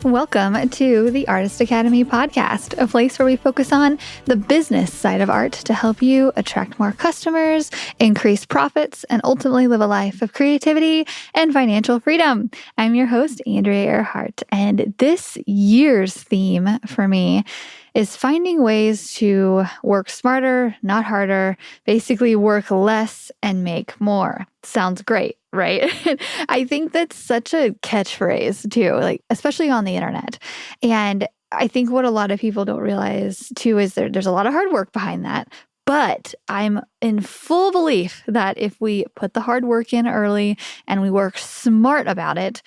Welcome to the Artist Academy podcast, a place where we focus on the business side of art to help you attract more customers, increase profits, and ultimately live a life of creativity and financial freedom. I'm your host, Andrea Earhart, and this year's theme for me is finding ways to work smarter, not harder, basically work less and make more. Sounds great, right? I think that's such a catchphrase too, like especially on the internet. And I think what a lot of people don't realize too is there's a lot of hard work behind that. But I'm in full belief that if we put the hard work in early and we work smart about it,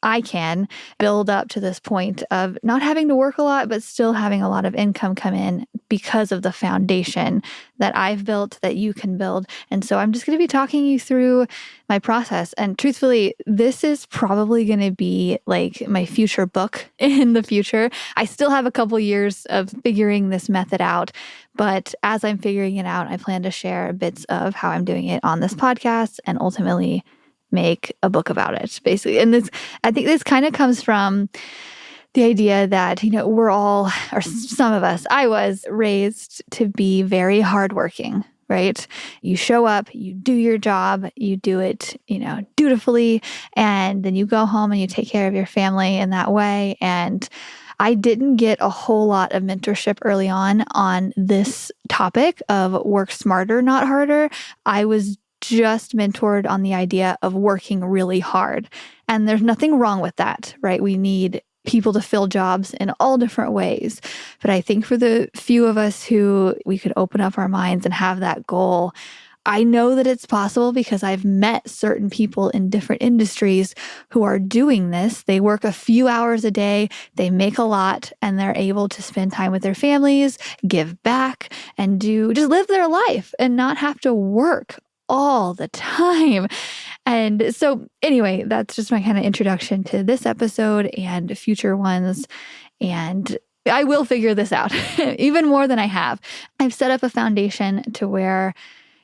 I can build up to this point of not having to work a lot, but still having a lot of income come in because of the foundation that I've built that you can build. And so I'm just going to be talking you through my process. And truthfully, this is probably going to be like my future book in the future. I still have a couple years of figuring this method out. But as I'm figuring it out, I plan to share bits of how I'm doing it on this podcast and ultimately make a book about it, basically. And I think this kind of comes from the idea that, we're all, or some of us, I was raised to be very hardworking, right? You show up, you do your job, you do it, dutifully, and then you go home and you take care of your family in that way. And I didn't get a whole lot of mentorship early on this topic of work smarter, not harder. I was just mentored on the idea of working really hard. And there's nothing wrong with that, right? We need people to fill jobs in all different ways. But I think for the few of us who we could open up our minds and have that goal, I know that it's possible because I've met certain people in different industries who are doing this. They work a few hours a day, they make a lot, and they're able to spend time with their families, give back, and just live their life and not have to work all the time. And so anyway, that's just my kind of introduction to this episode and future ones. And I will figure this out even more than I have. I've set up a foundation to where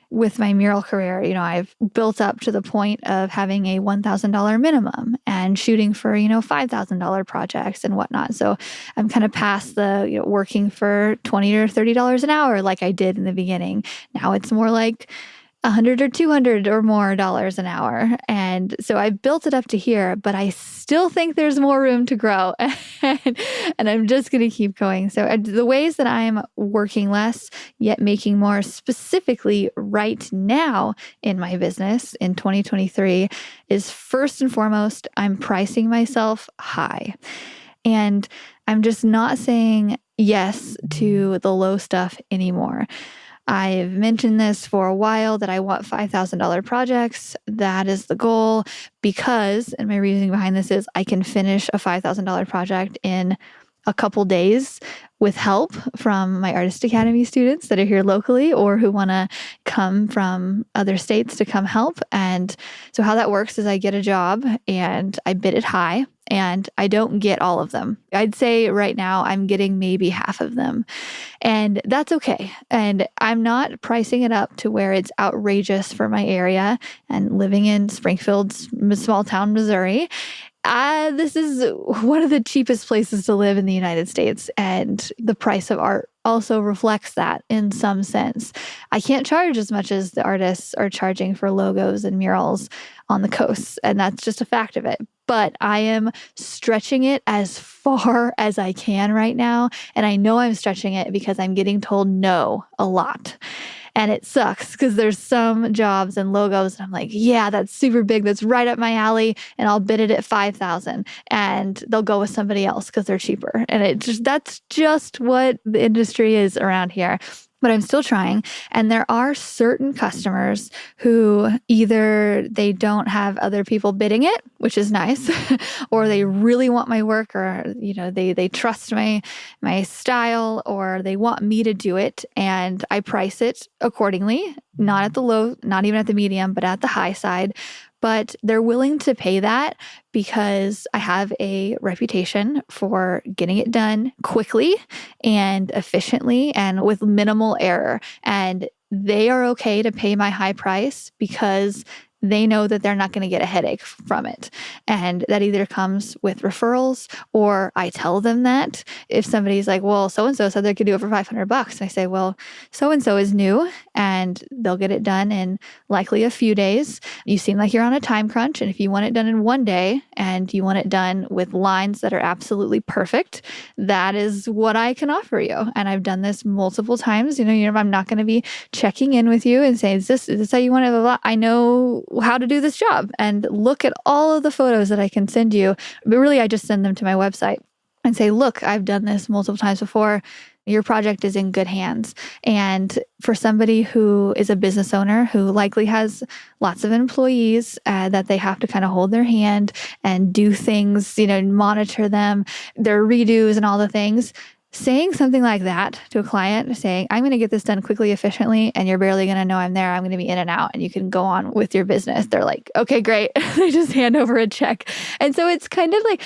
with my mural career, I've built up to the point of having a $1,000 minimum and shooting for, $5,000 projects and whatnot. So I'm kind of past the, working for $20 or $30 an hour like I did in the beginning. Now it's more like $100 or $200 or more dollars an hour. And so I built it up to here, but I still think there's more room to grow. And I'm just going to keep going. So the ways that I'm working less, yet making more specifically right now in my business in 2023 is first and foremost, I'm pricing myself high. And I'm just not saying yes to the low stuff anymore. I've mentioned this for a while that I want $5,000 projects. That is the goal because, and my reasoning behind this is I can finish a $5,000 project in a couple days with help from my Artist Academy students that are here locally or who want to come from other states to come help. And so how that works is I get a job and I bid it high and I don't get all of them. I'd say right now I'm getting maybe half of them. And that's okay. And I'm not pricing it up to where it's outrageous for my area and living in Springfield, small town, Missouri. This is one of the cheapest places to live in the United States, and the price of art also reflects that in some sense. I can't charge as much as the artists are charging for logos and murals on the coasts, and that's just a fact of it. But I am stretching it as far as I can right now, and I know I'm stretching it because I'm getting told no a lot. And it sucks because there's some jobs and logos and I'm like, yeah, that's super big. That's right up my alley. And I'll bid it at $5,000 and they'll go with somebody else because they're cheaper. And that's just what the industry is around here. But I'm still trying. And there are certain customers who either they don't have other people bidding it, which is nice, or they really want my work, or they trust my style, or they want me to do it. And I price it accordingly, not at the low, not even at the medium, but at the high side. But they're willing to pay that because I have a reputation for getting it done quickly and efficiently and with minimal error. And they are okay to pay my high price because they know that they're not going to get a headache from it. And that either comes with referrals, or I tell them that if somebody's like, well, so-and-so said they could do it for $500. I say, well, so-and-so is new and they'll get it done in likely a few days. You seem like you're on a time crunch. And if you want it done in one day and you want it done with lines that are absolutely perfect, that is what I can offer you. And I've done this multiple times. I'm not going to be checking in with you and saying, is this how you want it? I know how to do this job. And look at all of the photos that I can send you. But really, I just send them to my website and say, look, I've done this multiple times before. Your project is in good hands. And for somebody who is a business owner who likely has lots of employees that they have to kind of hold their hand and do things, monitor them, their redos and all the things, saying something like that to a client, saying, I'm going to get this done quickly, efficiently, and you're barely going to know I'm there. I'm going to be in and out and you can go on with your business. They're like, okay, great. They just hand over a check. And so it's kind of like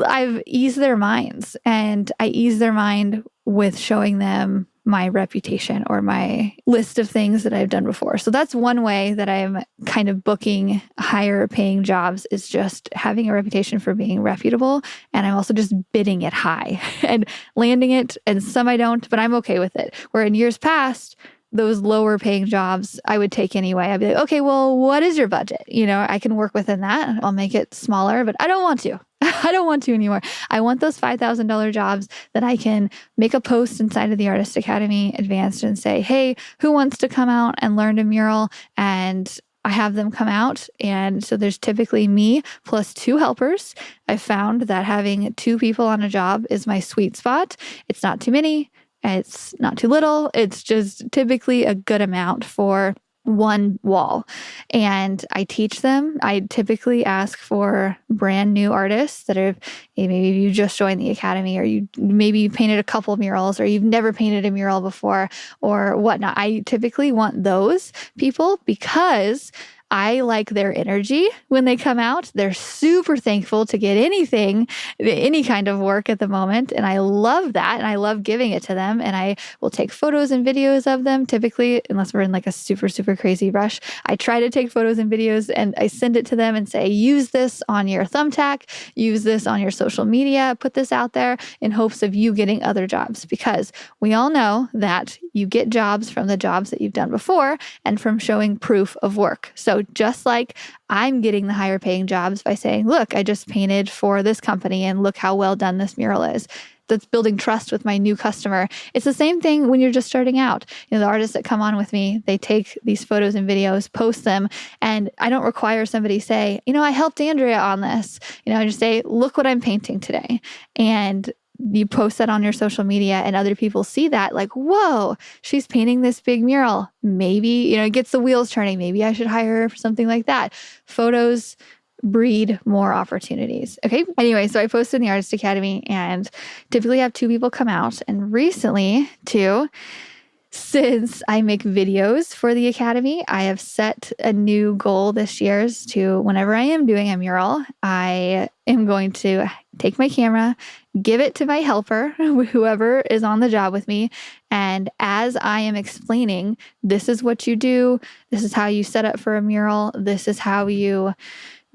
I've eased their minds, and I ease their mind with showing them my reputation or my list of things that I've done before. So that's one way that I'm kind of booking higher paying jobs, is just having a reputation for being reputable. And I'm also just bidding it high and landing it. And some I don't, but I'm okay with it. Where in years past, those lower paying jobs I would take anyway. I'd be like, okay, well, what is your budget? I can work within that. I'll make it smaller, but I don't want to. I don't want to anymore. I want those $5,000 jobs that I can make a post inside of the Artist Academy Advanced and say, hey, who wants to come out and learn to mural? And I have them come out. And so there's typically me plus 2 helpers. I found that having 2 people on a job is my sweet spot. It's not too many. It's not too little. It's just typically a good amount for one wall. And I teach them. I typically ask for brand new artists that are, maybe you just joined the academy, or maybe you painted a couple murals, or you've never painted a mural before, or whatnot. I typically want those people because I like their energy when they come out. They're super thankful to get anything, any kind of work at the moment. And I love that. And I love giving it to them. And I will take photos and videos of them. Typically, unless we're in like a super, super crazy rush, I try to take photos and videos and I send it to them and say, use this on your thumbtack, use this on your social media, put this out there in hopes of you getting other jobs. Because we all know that you get jobs from the jobs that you've done before and from showing proof of work. So just like I'm getting the higher paying jobs by saying, look, I just painted for this company and look how well done this mural is. That's building trust with my new customer. It's the same thing when you're just starting out. The artists that come on with me, they take these photos and videos, post them, and I don't require somebody say, I helped Andrea on this. I just say, look what I'm painting today. And you post that on your social media and other people see that, like, whoa, she's painting this big mural. Maybe, it gets the wheels turning. Maybe I should hire her for something like that. Photos breed more opportunities. Okay. Anyway, so I posted in the Artist Academy and typically have 2 people come out. And recently, since I make videos for the Academy, I have set a new goal this year to whenever I am doing a mural, I am going to take my camera, give it to my helper, whoever is on the job with me. And as I am explaining, this is what you do. This is how you set up for a mural. This is how you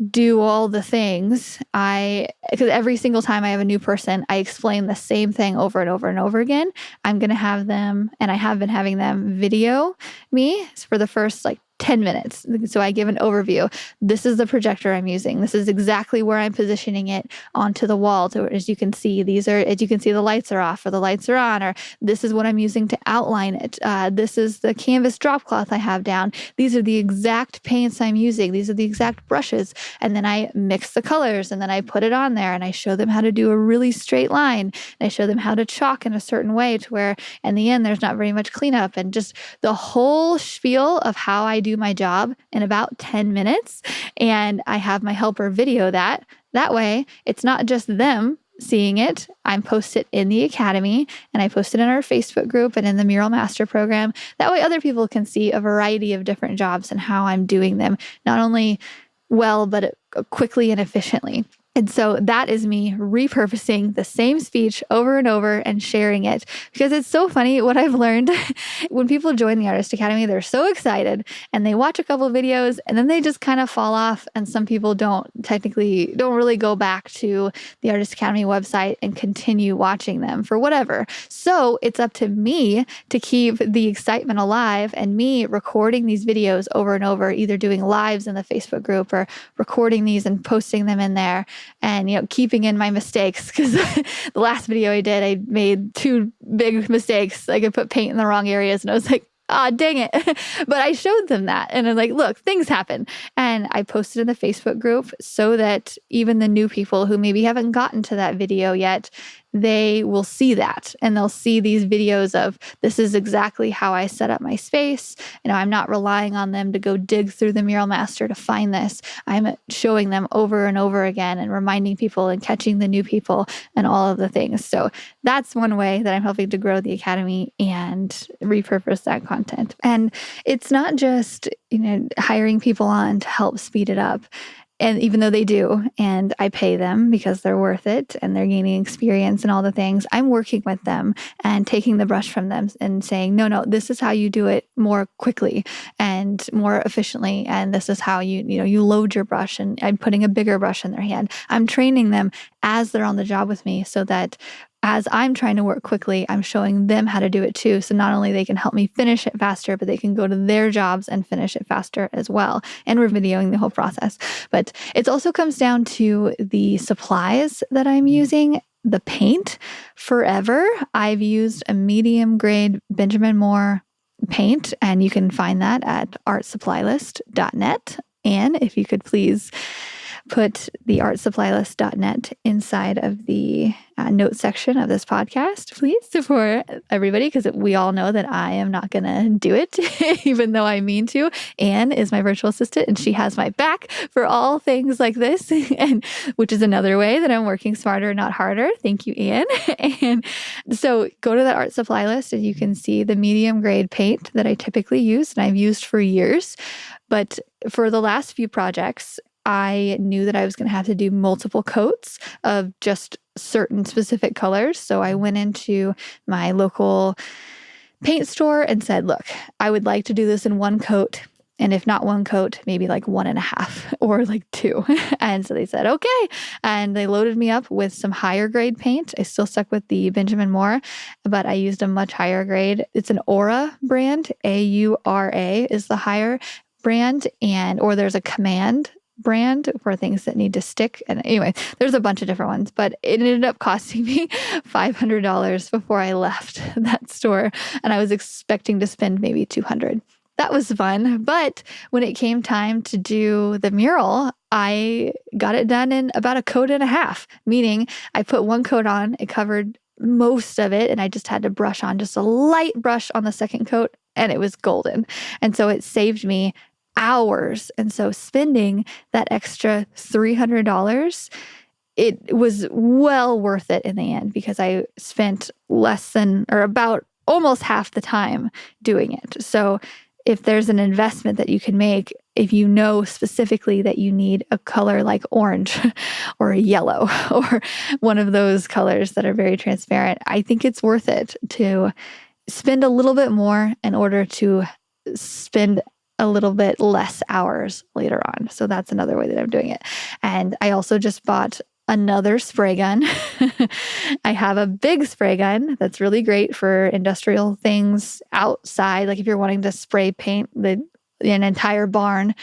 do all the things. Because every single time I have a new person, I explain the same thing over and over and over again. I'm going to have them, and I have been having them video me for the first 10 minutes. So I give an overview. This is the projector I'm using. This is exactly where I'm positioning it onto the wall. So as you can see, the lights are off or the lights are on, or this is what I'm using to outline it. This is the canvas drop cloth I have down. These are the exact paints I'm using. These are the exact brushes. And then I mix the colors and then I put it on there and I show them how to do a really straight line. And I show them how to chalk in a certain way to where in the end, there's not very much cleanup, and just the whole spiel of how I do my job in about 10 minutes. And I have my helper video that. That way, it's not just them seeing it. I post it in the Academy and I post it in our Facebook group and in the Mural Master program. That way, other people can see a variety of different jobs and how I'm doing them, not only well, but quickly and efficiently. And so that is me repurposing the same speech over and over and sharing it, because it's so funny what I've learned. When people join the Artist Academy, they're so excited and they watch a couple of videos and then they just kind of fall off. And some people don't really go back to the Artist Academy website and continue watching them for whatever. So it's up to me to keep the excitement alive, and me recording these videos over and over, either doing lives in the Facebook group or recording these and posting them in there. And, keeping in my mistakes, because the last video I did, I made 2 big mistakes. Like I put paint in the wrong areas and I was like, dang it. But I showed them that. And I'm like, look, things happen. And I posted in the Facebook group so that even the new people who maybe haven't gotten to that video yet, they will see that, and they'll see these videos of, this is exactly how I set up my space. I'm not relying on them to go dig through the Mural Master to find this. I'm showing them over and over again and reminding people and catching the new people and all of the things. So that's one way that I'm helping to grow the Academy and repurpose that content. And it's not just, hiring people on to help speed it up. And even though they do, and I pay them because they're worth it and they're gaining experience and all the things, I'm working with them and taking the brush from them and saying, no, this is how you do it more quickly and more efficiently. And this is how you load your brush, and I'm putting a bigger brush in their hand. I'm training them as they're on the job with me, so that as I'm trying to work quickly, I'm showing them how to do it too. So not only they can help me finish it faster, but they can go to their jobs and finish it faster as well. And we're videoing the whole process. But it also comes down to the supplies that I'm using. The paint. Forever, I've used a medium grade Benjamin Moore paint, and you can find that at artsupply.list.net. And if you could please put the artsupply.list.net inside of the notes section of this podcast, please, for everybody, because we all know that I am not going to do it, even though I mean to. Anne is my virtual assistant, and she has my back for all things like this, and which is another way that I'm working smarter, not harder. Thank you, Anne. And so go to the Art Supply List, and you can see the medium grade paint that I typically use, and I've used for years. But for the last few projects, I knew that I was going to have to do multiple coats of just certain specific colors. So I went into my local paint store and said, look, I would like to do this in one coat. And if not one coat, maybe like 1.5 or like 2. And so they said, okay. And they loaded me up with some higher grade paint. I still stuck with the Benjamin Moore, but I used a much higher grade. It's an Aura brand. AURA is the higher brand. Or there's a Command brand for things that need to stick. And anyway, there's a bunch of different ones, but it ended up costing me $500 before I left that store. And I was expecting to spend maybe $200. That was fun. But when it came time to do the mural, I got it done in about a coat and a half, meaning I put one coat on, it covered most of it, and I just had to brush on just a light brush on the second coat, and it was golden. And so it saved me hours. And so spending that extra $300, it was well worth it in the end, because I spent less than, or about almost half the time doing it. So if there's an investment that you can make, if you know specifically that you need a color like orange or a yellow or one of those colors that are very transparent, I think it's worth it to spend a little bit more in order to spend a little bit less hours later on. So that's another way that I'm doing it. And I also just bought another spray gun. I have a big spray gun that's really great for industrial things outside. Like if you're wanting to spray paint an entire barn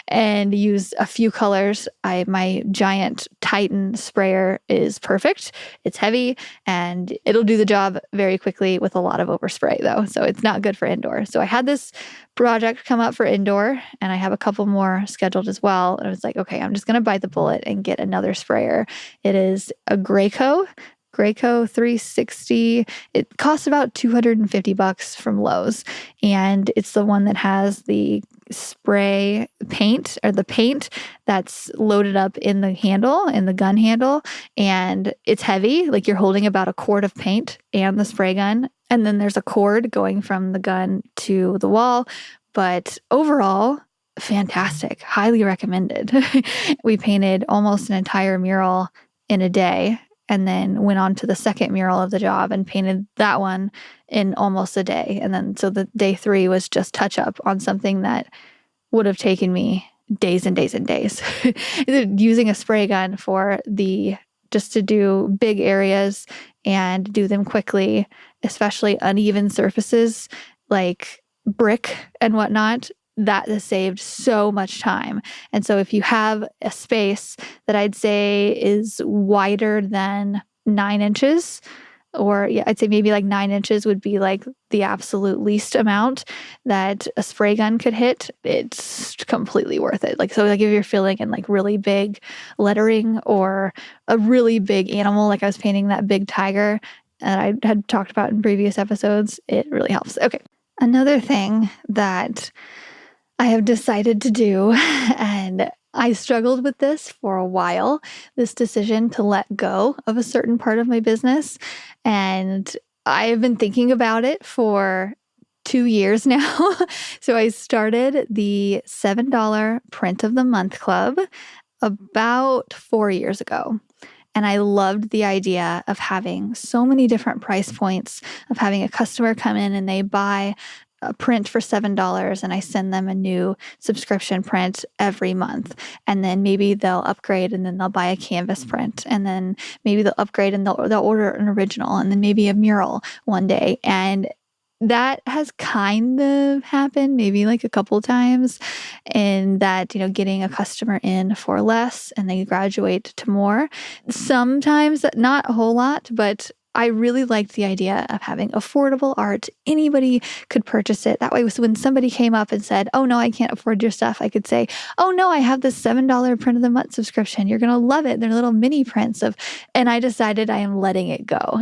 and use a few colors, my giant Titan sprayer is perfect. It's heavy and it'll do the job very quickly with a lot of overspray though. So it's not good for indoor. So I had this project come up for indoor, and I have a couple more scheduled as well. And I was like, okay, I'm just going to bite the bullet and get another sprayer. It is a Graco 360. It costs about $250 from Lowe's. And it's the one that has the spray paint, or the paint that's loaded up in the handle, in the gun handle. And it's heavy, like you're holding about a quart of paint and the spray gun. And then there's a cord going from the gun to the wall. But overall, fantastic. Highly recommended. We painted almost an entire mural in a day and then went on to the second mural of the job and painted that one in almost a day. And then so the day 3 was just touch up on something that would have taken me days and days and days. Using a spray gun just to do big areas and do them quickly, especially uneven surfaces like brick and whatnot, that has saved so much time. And so if you have a space that I'd say is wider than 9 inches, or I'd say maybe like 9 inches would be like the absolute least amount that a spray gun could hit, it's completely worth it. Like, so like if you're filling in like really big lettering or a really big animal, like I was painting that big tiger that I had talked about in previous episodes, it really helps. Okay. Another thing that I have decided to do, and I struggled with this for a while, this decision to let go of a certain part of my business. And I've been thinking about it for 2 years now. So I started the $7 Print of the Month Club about 4 years ago. And I loved the idea of having so many different price points, of having a customer come in and they buy a print for $7 and I send them a new subscription print every month. And then maybe they'll upgrade and then they'll buy a canvas print. And then maybe they'll upgrade and they'll order an original and then maybe a mural one day. And that has kind of happened maybe like a couple times, in that, getting a customer in for less and they graduate to more. Sometimes, not a whole lot, but I really liked the idea of having affordable art. Anybody could purchase it. That way, when somebody came up and said, "Oh no, I can't afford your stuff," I could say, "Oh no, I have this $7 Print of the Month subscription. You're going to love it. They're little mini prints of," and I decided I am letting it go.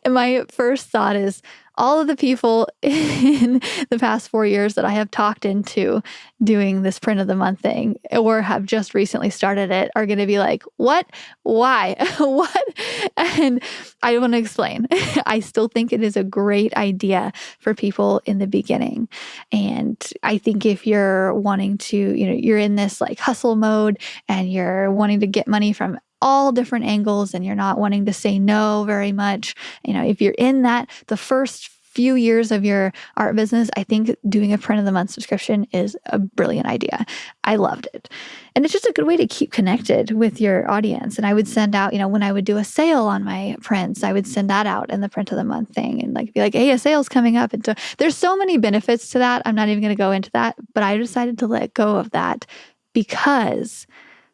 And my first thought is, all of the people in the past 4 years that I have talked into doing this Print of the Month thing or have just recently started it are going to be like, "What? Why? What?" And I want to explain. I still think it is a great idea for people in the beginning. And I think if you're wanting to, you're in this like hustle mode and you're wanting to get money from all different angles and you're not wanting to say no very much, if you're in that, the first few years of your art business, I think doing a Print of the Month subscription is a brilliant idea. I loved it. And it's just a good way to keep connected with your audience. And I would send out, when I would do a sale on my prints, I would send that out in the Print of the Month thing and be like, "Hey, a sale's coming up." And so there's so many benefits to that. I'm not even going to go into that, but I decided to let go of that because,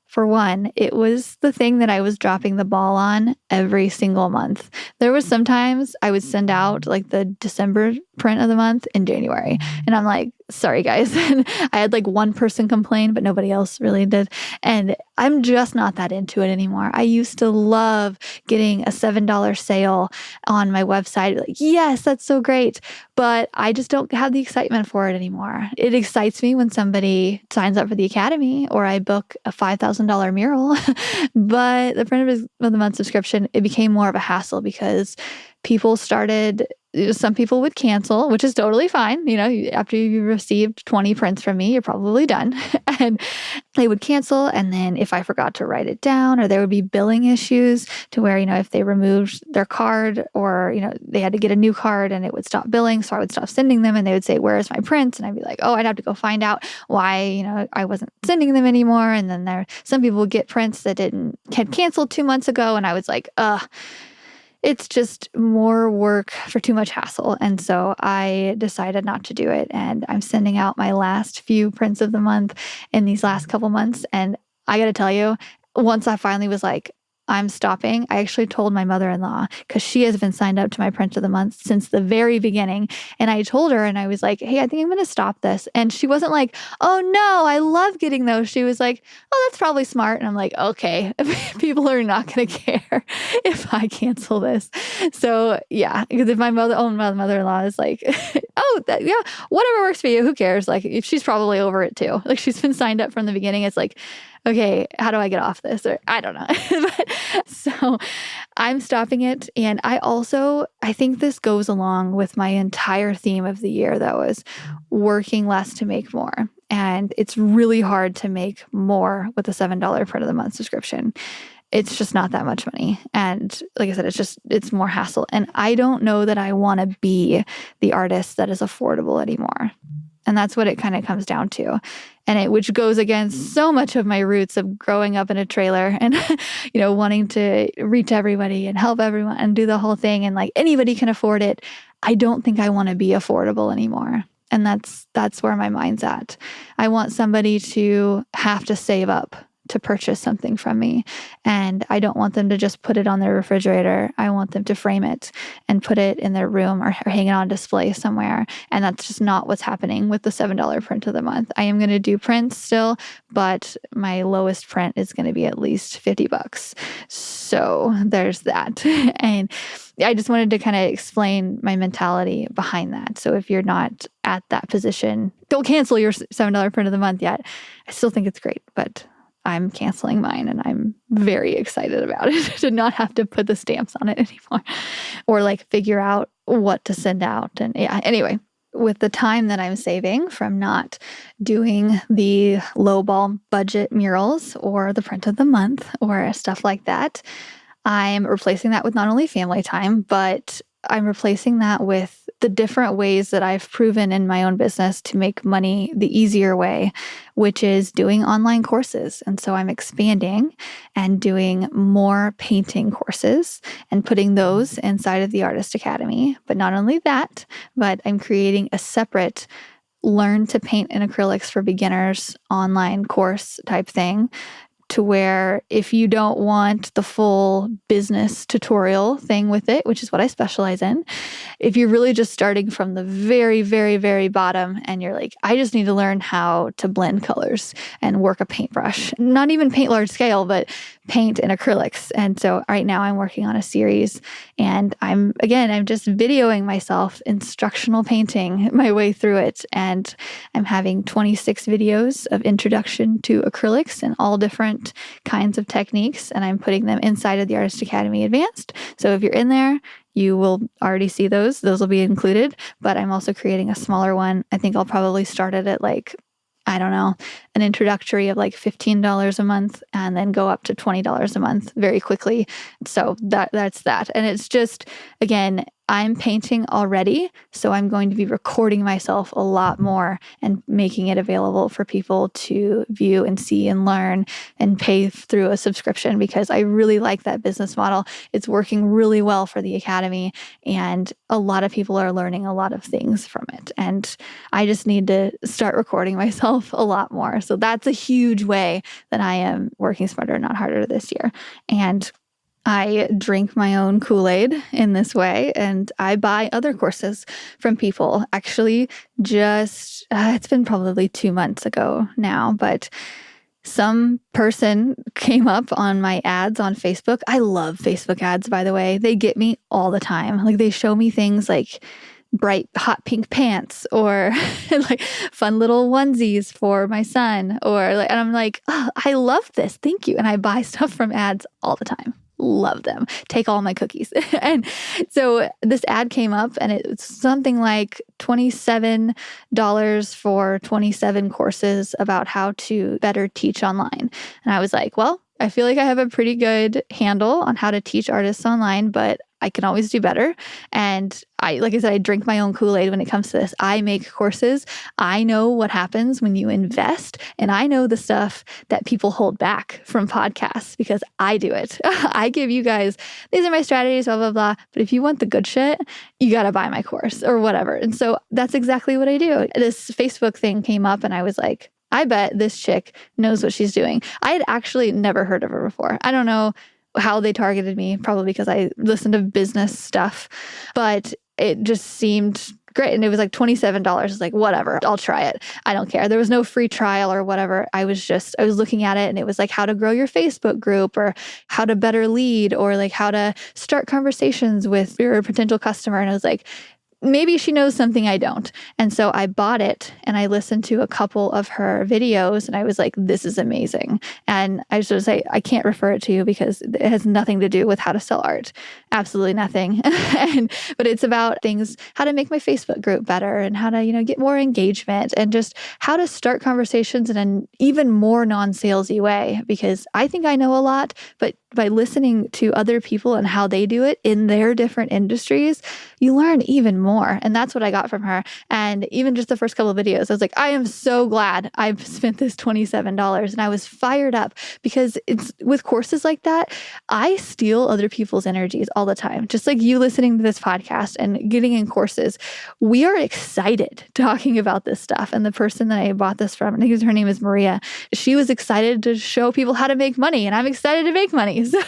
for one, it was the thing that I was dropping the ball on every single month. There was sometimes I would send out like the December Print of the Month in January. And I'm like, "Sorry guys." And I had like one person complain, but nobody else really did. And I'm just not that into it anymore. I used to love getting a $7 sale on my website. Like, yes, that's so great. But I just don't have the excitement for it anymore. It excites me when somebody signs up for the Academy or I book a $5,000 mural. But the Print of the Month subscription, it became more of a hassle because some people would cancel, which is totally fine. After you've received 20 prints from me, you're probably done. And they would cancel. And then if I forgot to write it down, or there would be billing issues to where, if they removed their card or, they had to get a new card and it would stop billing. So I would stop sending them and they would say, "Where is my prints?" And I'd be like, "Oh, I'd have to go find out why, I wasn't sending them anymore." And then some people would get prints that had canceled 2 months ago. And I was like, it's just more work for too much hassle. And so I decided not to do it. And I'm sending out my last few prints of the month in these last couple months. And I got to tell you, once I finally was like, "I'm stopping," I actually told my mother-in-law, because she has been signed up to my Print of the Month since the very beginning. And I told her and I was like, "Hey, I think I'm going to stop this." And she wasn't like, "Oh no, I love getting those." She was like, "Oh, that's probably smart." And I'm like, okay, people are not going to care if I cancel this. So yeah, because if my mother-in-law is like, "Oh, yeah, whatever works for you, who cares?" Like, if she's probably over it too. Like, she's been signed up from the beginning. It's like, okay, how do I get off this? Or I don't know. So I'm stopping it. And I think this goes along with my entire theme of the year that was working less to make more. And it's really hard to make more with a $7 print of the month subscription. It's just not that much money. And like I said, it's more hassle. And I don't know that I want to be the artist that is affordable anymore. And that's what it kind of comes down to. And which goes against so much of my roots of growing up in a trailer and, wanting to reach everybody and help everyone and do the whole thing. And like anybody can afford it. I don't think I want to be affordable anymore. And that's where my mind's at. I want somebody to have to save up to purchase something from me. And I don't want them to just put it on their refrigerator. I want them to frame it and put it in their room or hang it on display somewhere. And that's just not what's happening with the $7 print of the month. I am going to do prints still, but my lowest print is going to be at least $50. So there's that. And I just wanted to kind of explain my mentality behind that. So if you're not at that position, don't cancel your $7 print of the month yet. I still think it's great, but I'm canceling mine and I'm very excited about it to not have to put the stamps on it anymore or like figure out what to send out. And yeah, anyway, with the time that I'm saving from not doing the lowball budget murals or the print of the month or stuff like that, I'm replacing that with not only family time, but I'm replacing that with the different ways that I've proven in my own business to make money the easier way, which is doing online courses. And so I'm expanding and doing more painting courses and putting those inside of the Artist Academy. But not only that, but I'm creating a separate Learn to Paint in Acrylics for Beginners online course type thing, to where if you don't want the full business tutorial thing with it, which is what I specialize in, if you're really just starting from the very, very, very bottom and you're like, I just need to learn how to blend colors and work a paintbrush, not even paint large scale, but paint in acrylics. And so right now I'm working on a series and I'm just videoing myself instructional painting my way through it. And I'm having 26 videos of introduction to acrylics and all different kinds of techniques. And I'm putting them inside of the Artist Academy Advanced. So if you're in there, you will already see those. Those will be included. But I'm also creating a smaller one. I think I'll probably start it at an introductory of like $15 a month and then go up to $20 a month very quickly. So that's that. And it's just, again, I'm painting already, so I'm going to be recording myself a lot more and making it available for people to view and see and learn and pay through a subscription because I really like that business model. It's working really well for the Academy and a lot of people are learning a lot of things from it. And I just need to start recording myself a lot more. So that's a huge way that I am working smarter, not harder this year. And I drink my own Kool-Aid in this way, and I buy other courses from people. Actually, it's been probably 2 months ago now, but some person came up on my ads on Facebook. I love Facebook ads, by the way. They get me all the time. Like they show me things like bright hot pink pants or like fun little onesies for my son and I'm like, oh, I love this. Thank you. And I buy stuff from ads all the time. Love them. Take all my cookies. And so this ad came up and it's something like $27 for 27 courses about how to better teach online. And I was like, well, I feel like I have a pretty good handle on how to teach artists online, but I can always do better. And like I said, I drink my own Kool-Aid when it comes to this. I make courses. I know what happens when you invest. And I know the stuff that people hold back from podcasts because I do it. I give you guys, these are my strategies, blah, blah, blah. But if you want the good shit, you got to buy my course or whatever. And so that's exactly what I do. This Facebook thing came up and I was like, I bet this chick knows what she's doing. I had actually never heard of her before. I don't know how they targeted me, probably because I listened to business stuff, but it just seemed great. And it was like $27. I was like, whatever, I'll try it. I don't care. There was no free trial or whatever. I was looking at it and it was like how to grow your Facebook group or how to better lead or like how to start conversations with your potential customer. And I was like, maybe she knows something I don't. And so I bought it and I listened to a couple of her videos and I was like, this is amazing. And I just want to say, I can't refer it to you because it has nothing to do with how to sell art. Absolutely nothing. But it's about things, how to make my Facebook group better and how to, get more engagement and just how to start conversations in an even more non-salesy way, because I think I know a lot, but by listening to other people and how they do it in their different industries, you learn even more. And that's what I got from her. And even just the first couple of videos, I was like, I am so glad I've spent this $27. And I was fired up because it's with courses like that, I steal other people's energies all the time. Just like you listening to this podcast and getting in courses, we are excited talking about this stuff. And the person that I bought this from, I think her name is Maria, she was excited to show people how to make money. And I'm excited to make money. So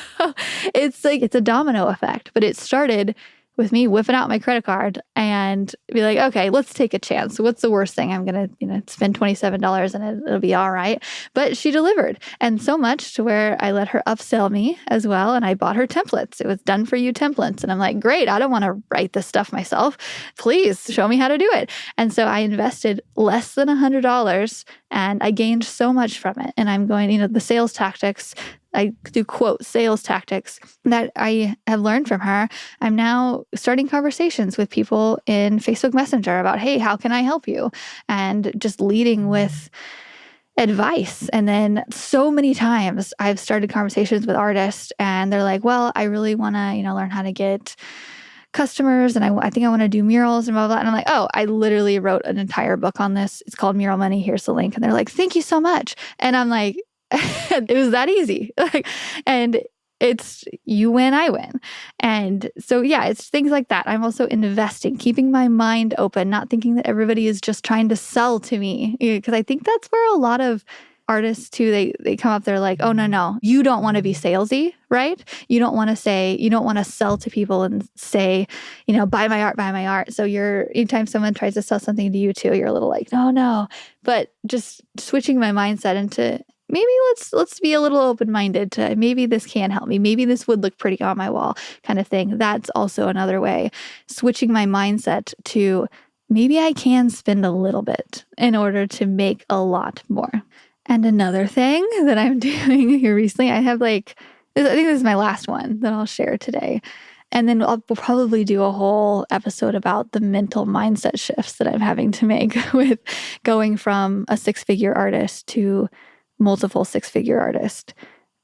it's a domino effect, but it started with me whipping out my credit card and be like, okay, let's take a chance. What's the worst thing? I'm going to, spend $27 and it'll be all right. But she delivered. And so much to where I let her upsell me as well. And I bought her templates. It was done for you templates. And I'm like, great, I don't want to write this stuff myself. Please show me how to do it. And so I invested less than $100 and I gained so much from it. And I'm going, the sales tactics, I do quote sales tactics that I have learned from her. I'm now starting conversations with people in Facebook Messenger about, hey, how can I help you? And just leading with advice. And then so many times I've started conversations with artists and they're like, well, I really want to, learn how to get customers and I think I want to do murals and blah, blah, blah. And I'm like, oh, I literally wrote an entire book on this. It's called Mural Money. Here's the link. And they're like, thank you so much. And I'm like, it was that easy. And it's you win, I win. And so, yeah, it's things like that. I'm also investing, keeping my mind open, not thinking that everybody is just trying to sell to me. Because I think that's where a lot of artists too, they come up, they're like, oh, no, you don't want to be salesy, right? You don't want to sell to people and say, buy my art. So anytime someone tries to sell something to you too, you're a little like, no. But just switching my mindset into, maybe let's be a little open-minded to maybe this can help me. Maybe this would look pretty on my wall kind of thing. That's also another way. Switching my mindset to maybe I can spend a little bit in order to make a lot more. And another thing that I'm doing here recently, I think this is my last one that I'll share today. And then we'll probably do a whole episode about the mental mindset shifts that I'm having to make with going from a six-figure artist to multiple six-figure artist,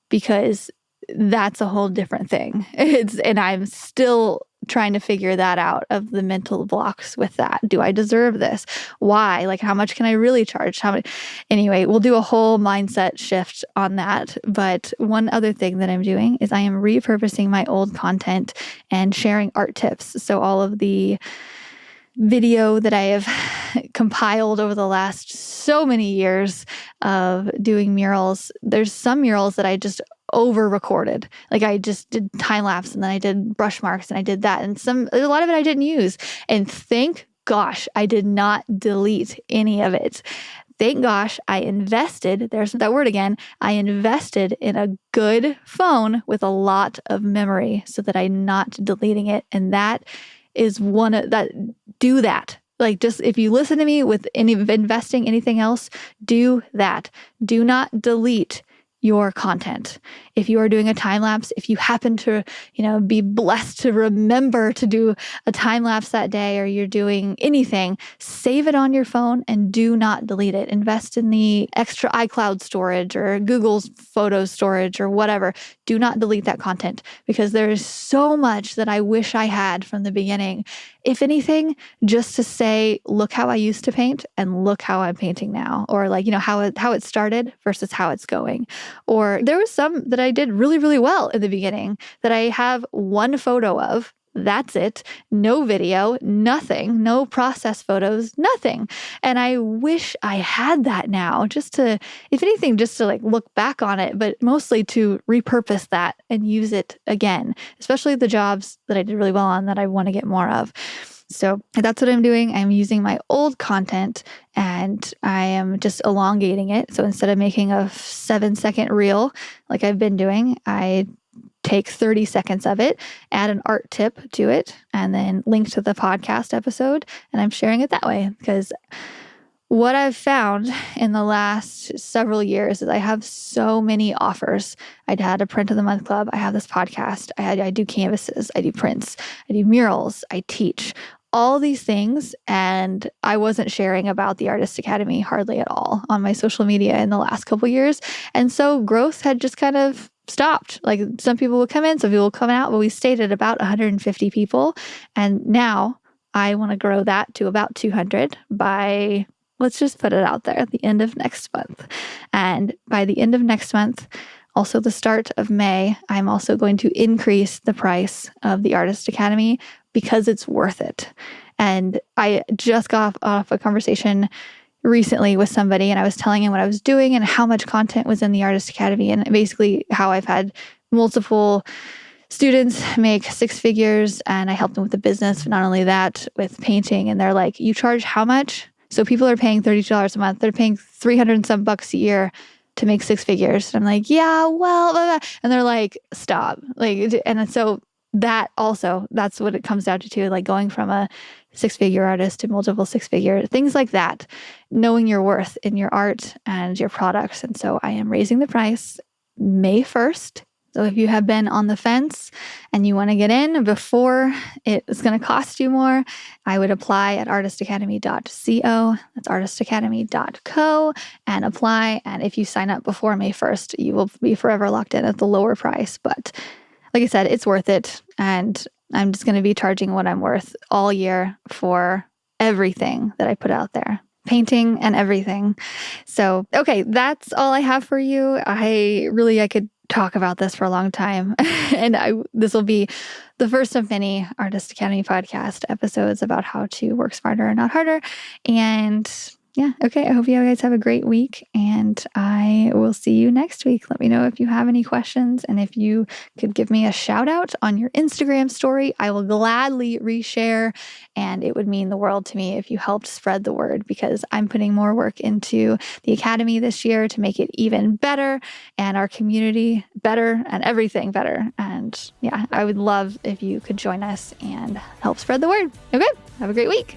because that's a whole different thing. And I'm still trying to figure that out, of the mental blocks with that. Do I deserve this? Why? Like, how much can I really charge? Anyway, we'll do a whole mindset shift on that. But one other thing that I'm doing is I am repurposing my old content and sharing art tips. So all of the video that I have compiled over the last so many years of doing murals. There's some murals that I just over recorded. Like I just did time lapse and then I did brush marks and I did that. And there's a lot of it I didn't use. And thank gosh, I did not delete any of it. Thank gosh, I invested, there's that word again, I invested in a good phone with a lot of memory so that I'm not deleting it. And that is do that. Like, just if you listen to me with investing anything else, do that. Do not delete your content. If you are doing a time lapse, if you happen to, be blessed to remember to do a time lapse that day, or you're doing anything, save it on your phone and do not delete it. Invest in the extra iCloud storage or Google's photo storage or whatever. Do not delete that content, because there is so much that I wish I had from the beginning. If anything, just to say, look how I used to paint and look how I'm painting now, or how it started versus how it's going. Or there was some that I did really, really well in the beginning that I have one photo of. That's it. No video, nothing, no process photos, nothing. And I wish I had that now, just to, if anything, just to look back on it, but mostly to repurpose that and use it again, especially the jobs that I did really well on that I want to get more of. So that's what I'm doing. I'm using my old content and I am just elongating it. So instead of making a 7-second reel like I've been doing, I take 30 seconds of it, add an art tip to it, and then link to the podcast episode. And I'm sharing it that way because what I've found in the last several years is I have so many offers. I had a print of the month club. I have this podcast. I do canvases. I do prints. I do murals. I teach all these things. And I wasn't sharing about the Artist Academy hardly at all on my social media in the last couple of years. And so growth had just kind of stopped. Like some people would come in, some people would come out, but we stayed at about 150 people. And now I want to grow that to about 200 by, let's just put it out there, at the end of next month. And by the end of next month, also the start of May, I'm also going to increase the price of the Artist Academy because it's worth it. And I just got off a conversation recently with somebody, and I was telling him what I was doing and how much content was in the Artist Academy, and basically how I've had multiple students make six figures, and I helped them with the business. But not only that, with painting, and they're like, "You charge how much?" So people are paying $32 a month. They're paying 300 and some bucks a year to make six figures. And I'm like, yeah, well, blah, blah. And they're like, stop. Like, and so that also, that's what it comes down to too, like going from a six-figure artist to multiple six-figure, things like that, knowing your worth in your art and your products. And so I am raising the price May 1st. So if you have been on the fence and you want to get in before it's going to cost you more, I would apply at artistacademy.co. That's artistacademy.co and apply. And if you sign up before May 1st, you will be forever locked in at the lower price. But like I said, it's worth it. And I'm just going to be charging what I'm worth all year for everything that I put out there. Painting and everything. So, okay, that's all I have for you. I could talk about this for a long time. And this will be the first of many Artist Academy podcast episodes about how to work smarter and not harder. And yeah, okay. I hope you guys have a great week, and I will see you next week. Let me know if you have any questions, and if you could give me a shout out on your Instagram story, I will gladly reshare, and it would mean the world to me if you helped spread the word, because I'm putting more work into the Academy this year to make it even better and our community better and everything better. And yeah, I would love if you could join us and help spread the word. Okay, have a great week.